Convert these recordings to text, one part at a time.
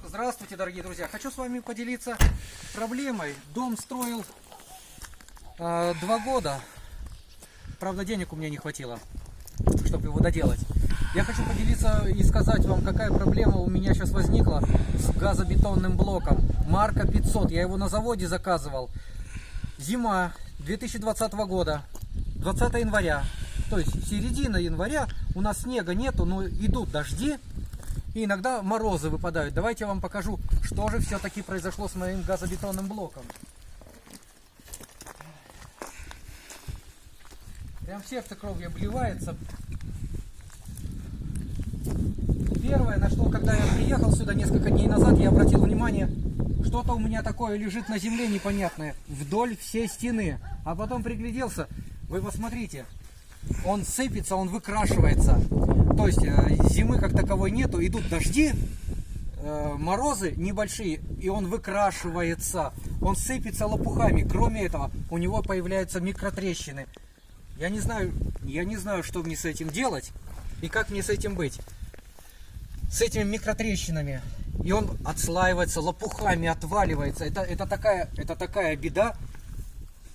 Здравствуйте, дорогие друзья! Хочу с вами поделиться проблемой. Дом строил 2 года. Правда, денег у меня не хватило, чтобы его доделать. Я хочу поделиться и сказать вам, какая проблема у меня сейчас возникла с газобетонным блоком. Марка 500. Я его на заводе заказывал. Зима 2020 года, 20 января. То есть середина января. У нас снега нету, но идут дожди. И иногда морозы выпадают. Давайте я вам покажу, что же все-таки произошло с моим газобетонным блоком. Прям сердце кровью обливается. Первое, на что, когда я приехал сюда несколько дней назад, я обратил внимание, что-то у меня такое лежит на земле непонятное, вдоль всей стены. А потом пригляделся, вы посмотрите, он сыпется, он выкрашивается. То есть зимы как таковой нету, идут дожди, морозы небольшие, и он выкрашивается. Он сыпется лопухами. Кроме этого, у него появляются микротрещины. Я не знаю, что мне с этим делать и как мне с этим быть. С этими микротрещинами. И он отслаивается, лопухами отваливается. Это такая беда.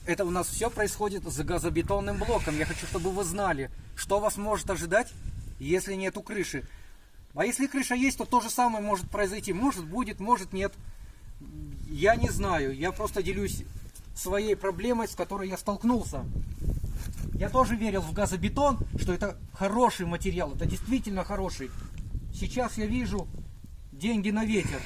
Это у нас все происходит с газобетонным блоком. Я хочу, чтобы вы знали, что вас может ожидать, если нету крыши. А если крыша есть, то же самое может произойти. Может будет, может нет. Я не знаю. Я просто делюсь своей проблемой, с которой я столкнулся. Я тоже верил в газобетон, что это хороший материал. Это действительно хороший. Сейчас я вижу деньги на ветер.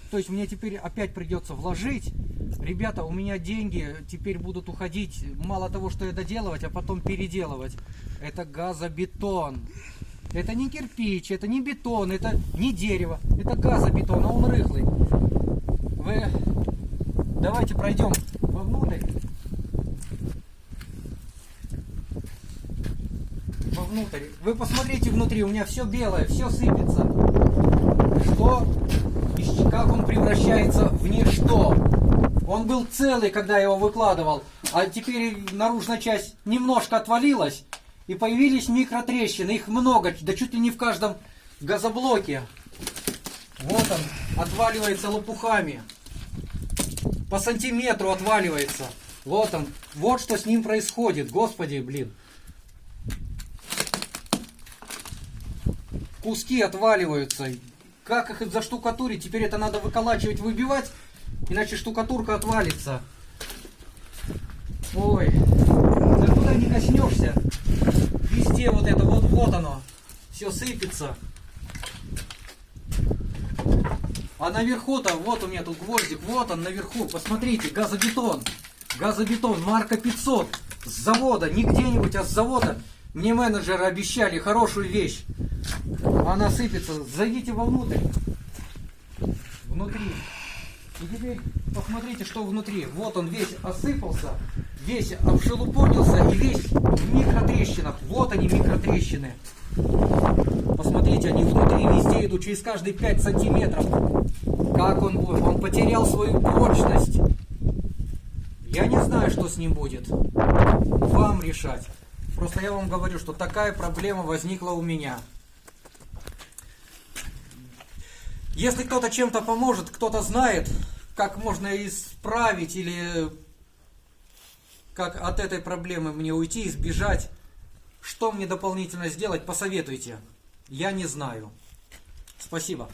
То есть мне теперь опять придется вложить. Ребята, у меня деньги теперь будут уходить. Мало того, что я доделывать, а потом переделывать. Это газобетон. Это не кирпич, это не бетон, это не дерево. Это газобетон, а он рыхлый. Давайте пройдем вовнутрь. Вы посмотрите внутри, у меня все белое, все сыпется. Как он превращается в ничто. Он был целый, когда я его выкладывал, а теперь наружная часть немножко отвалилась, и появились микротрещины. Их много, да чуть ли не в каждом газоблоке. Вот он, отваливается лопухами. По сантиметру отваливается. Вот он, вот что с ним происходит. Господи, блин. Куски отваливаются. Как их заштукатурить? Теперь это надо выколачивать, выбивать, иначе штукатурка отвалится. Ой, да куда не коснешься, везде вот это, вот оно, все сыпется. А наверху-то, вот у меня тут гвоздик, вот он наверху, посмотрите, газобетон. Газобетон, марка 500, с завода, не где-нибудь, а с завода. Мне менеджеры обещали хорошую вещь. Она сыпется. Зайдите вовнутрь. Внутри. И теперь посмотрите, что внутри. Вот он весь осыпался, весь обшелупонился и весь в микротрещинах. Вот они, микротрещины. Посмотрите, они внутри везде идут, через каждые 5 сантиметров. Как он потерял свою прочность. Я не знаю, что с ним будет. Вам решать. Просто я вам говорю, что такая проблема возникла у меня. Если кто-то чем-то поможет, кто-то знает, как можно исправить или как от этой проблемы мне уйти, избежать, что мне дополнительно сделать, посоветуйте. Я не знаю. Спасибо.